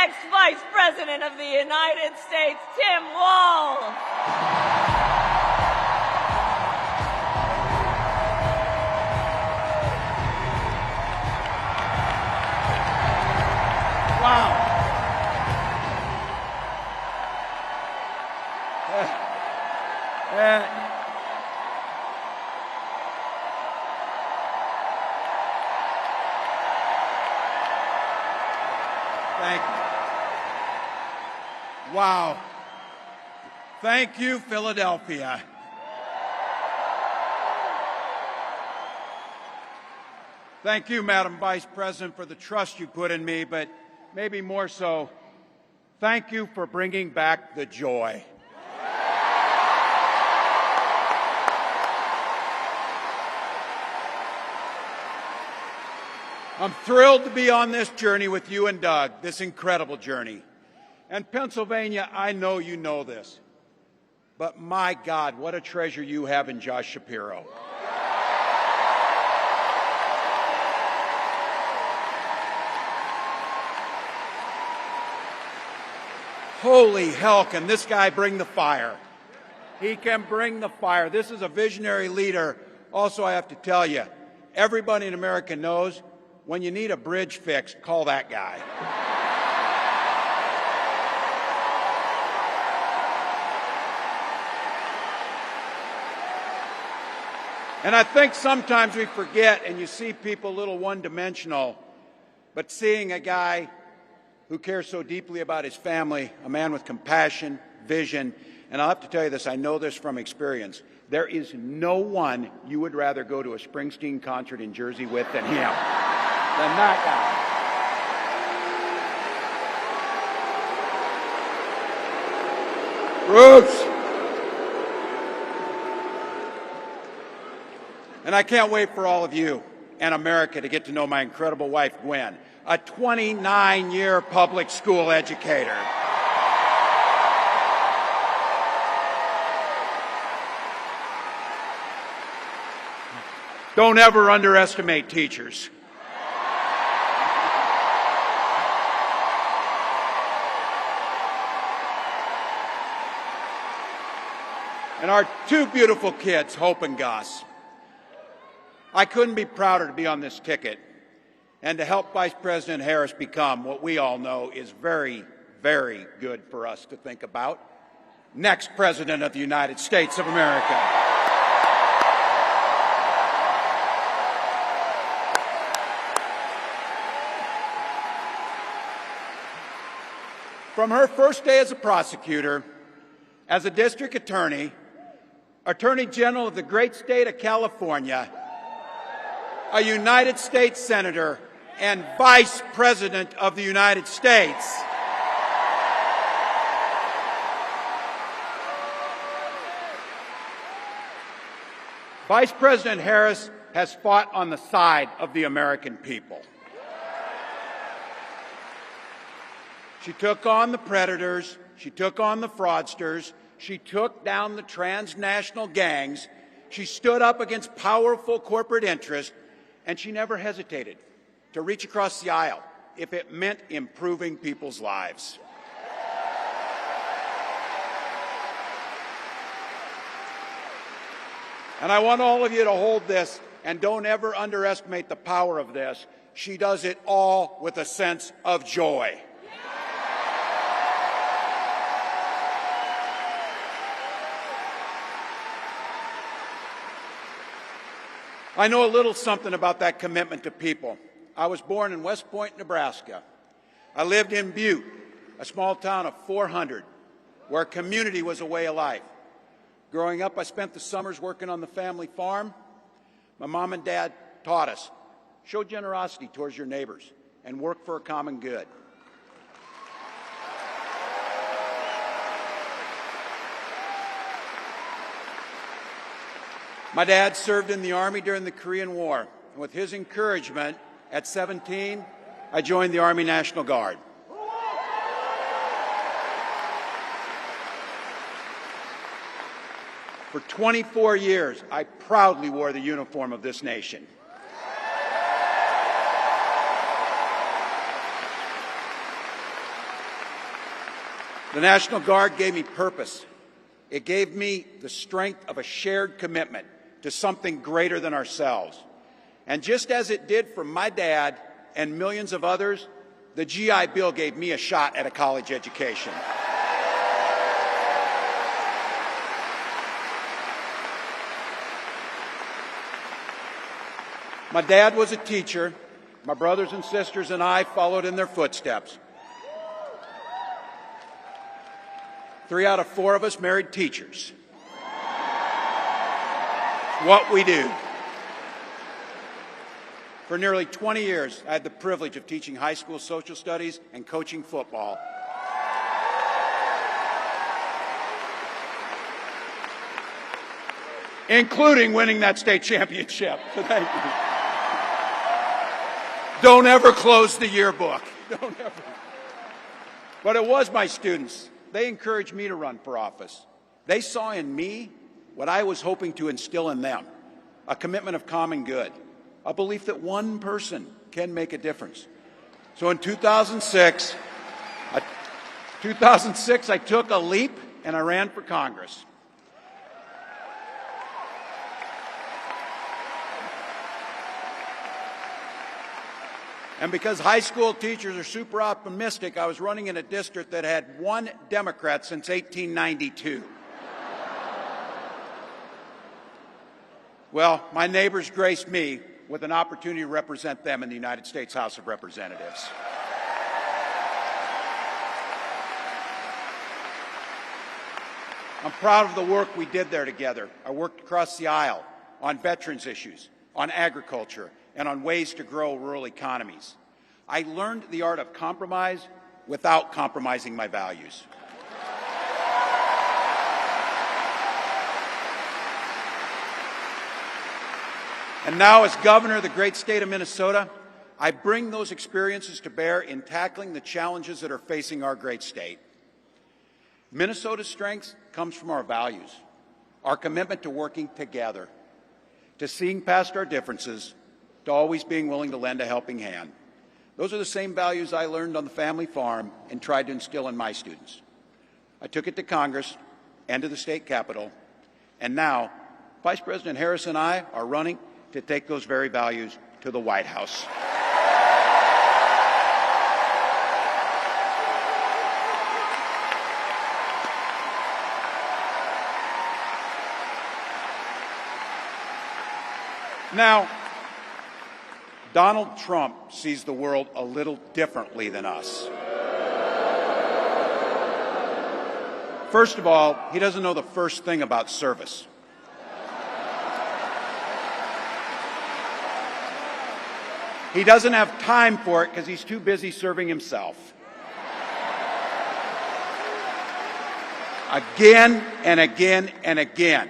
next Vice President of the United States, Tim Walz. Wow. Thank you. Wow. Thank you, Philadelphia. Thank you, Madam Vice President, for the trust you put in me, but maybe more so, thank you for bringing back the joy. I'm thrilled to be on this journey with you and Doug, this incredible journey. And Pennsylvania, I know you know this, but my God, what a treasure you have in Josh Shapiro. Holy hell, can this guy bring the fire? He can bring the fire. This is a visionary leader. Also, I have to tell you, everybody in America knows when you need a bridge fixed, call that guy. And I think sometimes we forget, and you see people a little one-dimensional, but seeing a guy who cares so deeply about his family, a man with compassion, vision, and I'll have to tell you this, I know this from experience, there is no one you would rather go to a Springsteen concert in Jersey with than him. Than that guy. Bruce! And I can't wait for all of you and America to get to know my incredible wife, Gwen, a 29-year public school educator. Don't ever underestimate teachers. And our two beautiful kids, Hope and Gus. I couldn't be prouder to be on this ticket and to help Vice President Harris become what we all know is very, very good for us to think about. Next President of the United States of America. From her first day as a prosecutor, as a district attorney, Attorney General of the great state of California, a United States Senator, and Vice President of the United States. Vice President Harris has fought on the side of the American people. She took on the predators, she took on the fraudsters, she took down the transnational gangs, she stood up against powerful corporate interests, and she never hesitated to reach across the aisle if it meant improving people's lives. And I want all of you to hold this, and don't ever underestimate the power of this. She does it all with a sense of joy. I know a little something about that commitment to people. I was born in West Point, Nebraska. I lived in Butte, a small town of 400, where community was a way of life. Growing up, I spent the summers working on the family farm. My mom and dad taught us, show generosity towards your neighbors and work for a common good. My dad served in the Army during the Korean War, and with his encouragement, at 17, I joined the Army National Guard. For 24 years, I proudly wore the uniform of this nation. The National Guard gave me purpose. It gave me the strength of a shared commitment to something greater than ourselves. And just as it did for my dad and millions of others, the GI Bill gave me a shot at a college education. My dad was a teacher. My brothers and sisters and I followed in their footsteps. 3 out of 4 of us married teachers. It's what we do. For nearly 20 years, I had the privilege of teaching high school social studies and coaching football. Including winning that state championship. So thank you. Don't ever close the yearbook. Don't ever. But it was my students. They encouraged me to run for office. They saw in me what I was hoping to instill in them, a commitment of common good, a belief that one person can make a difference. So in 2006, I took a leap and I ran for Congress. And because high school teachers are super optimistic, I was running in a district that had 1 Democrat since 1892. Well, my neighbors graced me with an opportunity to represent them in the United States House of Representatives. I'm proud of the work we did there together. I worked across the aisle on veterans issues, on agriculture, and on ways to grow rural economies. I learned the art of compromise without compromising my values. And now, as governor of the great state of Minnesota, I bring those experiences to bear in tackling the challenges that are facing our great state. Minnesota's strength comes from our values, our commitment to working together, to seeing past our differences, to always being willing to lend a helping hand. Those are the same values I learned on the family farm and tried to instill in my students. I took it to Congress and to the state capitol, and now Vice President Harris and I are running to take those very values to the White House. Now, Donald Trump sees the world a little differently than us. First of all, he doesn't know the first thing about service. He doesn't have time for it because he's too busy serving himself. Again and again and again,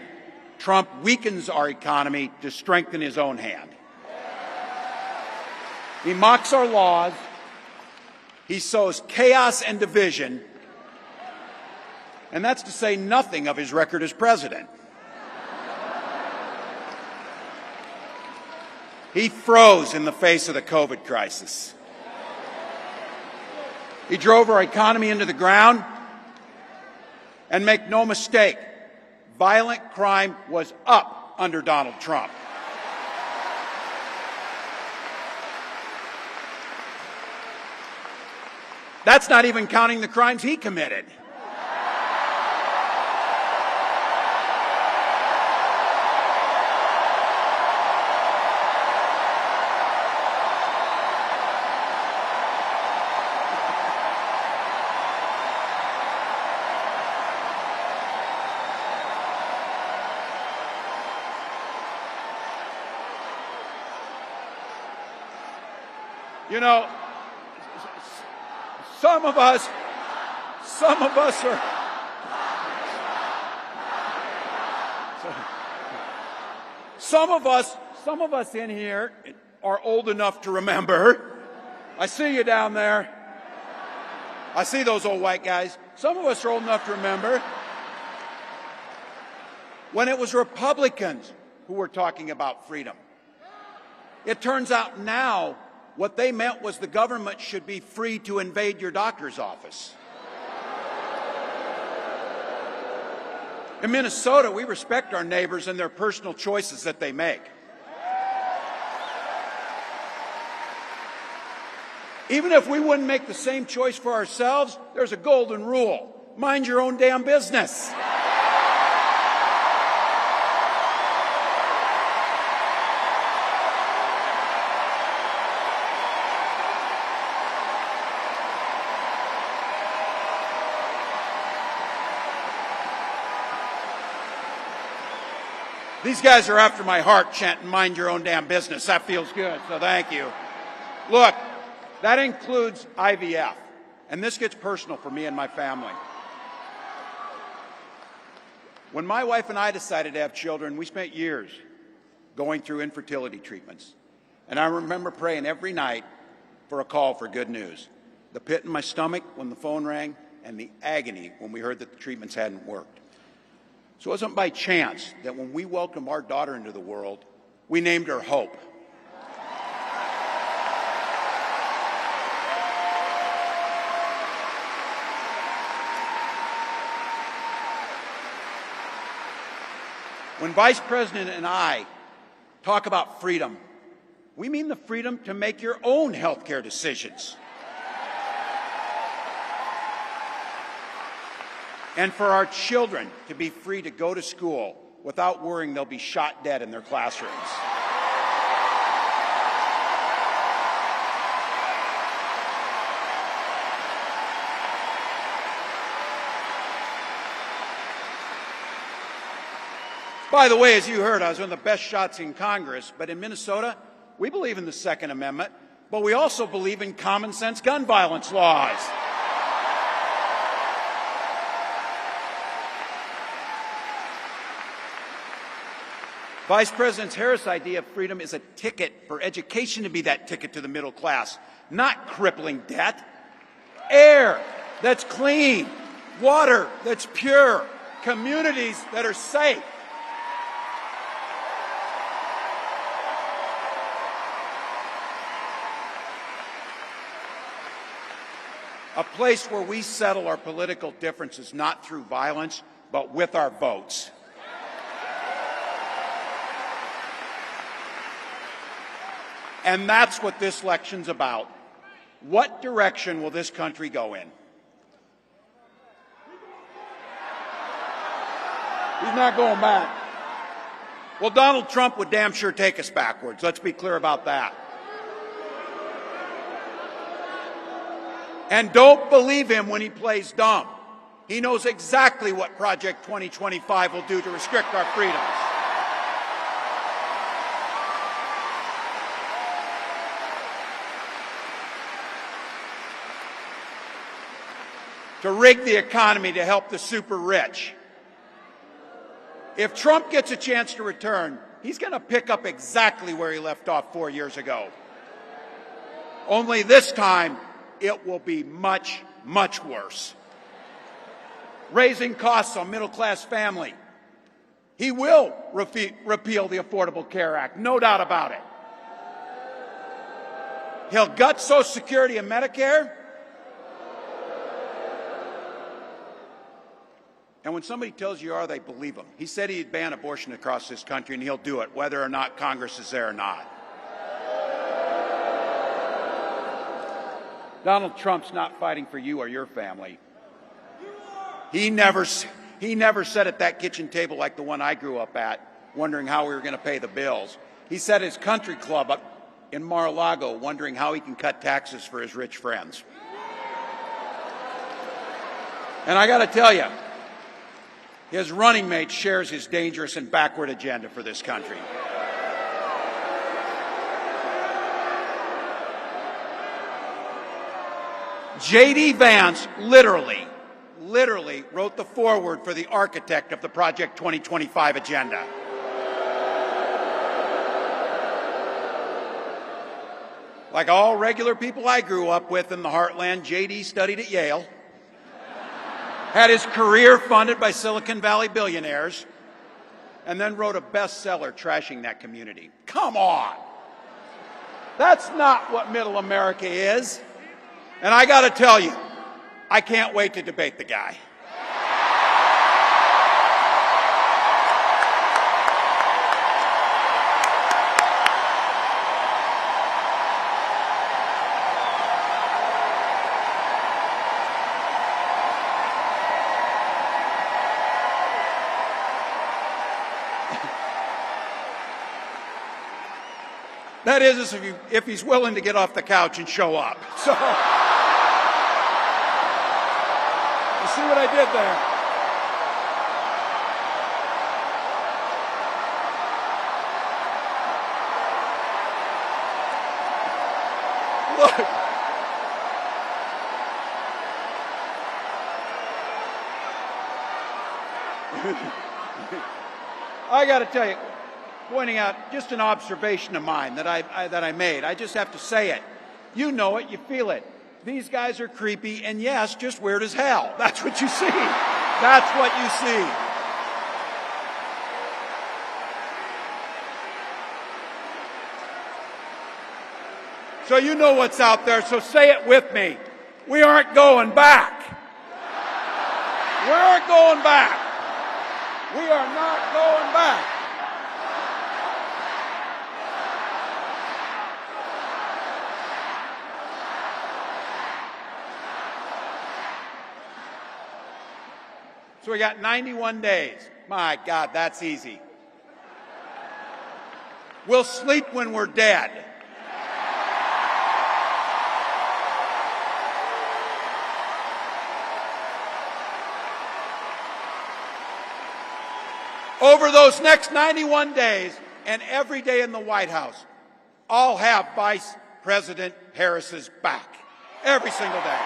Trump weakens our economy to strengthen his own hand. He mocks our laws. He sows chaos and division. And that's to say nothing of his record as president. He froze in the face of the COVID crisis. He drove our economy into the ground. And make no mistake, violent crime was up under Donald Trump. That's not even counting the crimes he committed. You know, some of us are, some of us in here are old enough to remember. I see you down there. I see those old white guys. Some of us are old enough to remember when it was Republicans who were talking about freedom. It turns out now what they meant was the government should be free to invade your doctor's office. In Minnesota, we respect our neighbors and their personal choices that they make. Even if we wouldn't make the same choice for ourselves, there's a golden rule. Mind your own damn business. These guys are after my heart chanting, mind your own damn business. That feels good, so thank you. Look, that includes IVF, and this gets personal for me and my family. When my wife and I decided to have children, we spent years going through infertility treatments. And I remember praying every night for a call for good news. The pit in my stomach when the phone rang, and the agony when we heard that the treatments hadn't worked. So it wasn't by chance that when we welcomed our daughter into the world, we named her Hope. When Vice President and I talk about freedom, we mean the freedom to make your own health care decisions. And for our children to be free to go to school without worrying they'll be shot dead in their classrooms. By the way, as you heard, I was one of the best shots in Congress, but in Minnesota, we believe in the Second Amendment, but we also believe in common sense gun violence laws. Vice President Harris' idea of freedom is a ticket for education to be that ticket to the middle class, not crippling debt. Air that's clean, water that's pure, communities that are safe. A place where we settle our political differences not through violence, but with our votes. And that's what this election's about. What direction will this country go in? He's not going back. Well, Donald Trump would damn sure take us backwards. Let's be clear about that. And don't believe him when he plays dumb. He knows exactly what Project 2025 will do to restrict our freedoms. To rig the economy to help the super rich. If Trump gets a chance to return, he's going to pick up exactly where he left off 4 years ago. Only this time, it will be much, much worse. Raising costs on middle-class family. He will repeal the Affordable Care Act, no doubt about it. He'll gut Social Security and Medicare. And when somebody tells you they believe him. He said he'd ban abortion across this country, and he'll do it, whether or not Congress is there or not. Donald Trump's not fighting for you or your family. He never sat at that kitchen table like the one I grew up at, wondering how we were going to pay the bills. He sat at his country club up in Mar-a-Lago, wondering how he can cut taxes for his rich friends. And I got to tell you, his running mate shares his dangerous and backward agenda for this country. J.D. Vance literally wrote the foreword for the architect of the Project 2025 agenda. Like all regular people I grew up with in the heartland, J.D. studied at Yale, had his career funded by Silicon Valley billionaires, and then wrote a bestseller trashing that community. Come on! That's not what middle America is. And I got to tell you, I can't wait to debate the guy. That is if he's willing to get off the couch and show up. So, you see what I did there? Look. I got to tell you, pointing out just an observation of mine that I made. I just have to say it. You know it, you feel it. These guys are creepy, and yes, just weird as hell. That's what you see. That's what you see. So you know what's out there, so say it with me. We aren't going back. We aren't going back. We are not going back. So we got 91 days. My God, that's easy. We'll sleep when we're dead. Over those next 91 days and every day in the White House, I'll have Vice President Harris's back. Every single day.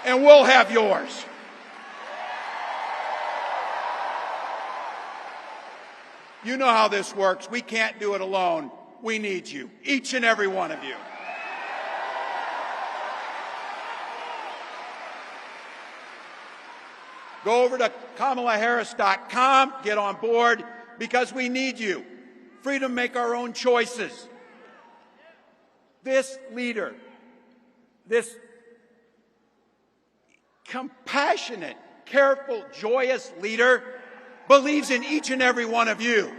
And we'll have yours. You know how this works. We can't do it alone. We need you, each and every one of you. Go over to KamalaHarris.com, get on board, because we need you. Freedom to make our own choices. This leader, this compassionate, careful, joyous leader believes in each and every one of you.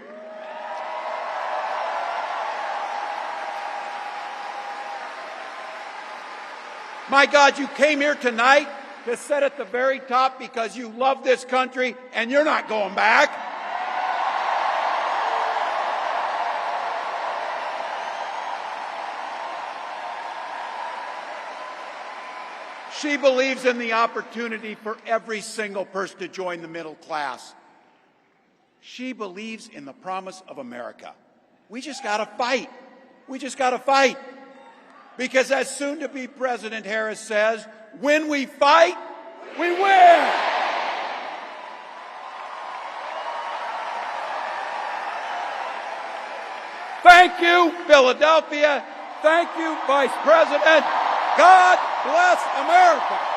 My God, you came here tonight to sit at the very top because you love this country and you're not going back. She believes in the opportunity for every single person to join the middle class. She believes in the promise of America. We just got to fight. We just got to fight. Because as soon-to-be President Harris says, when we fight, we win. Thank you, Philadelphia. Thank you, Vice President. God bless America.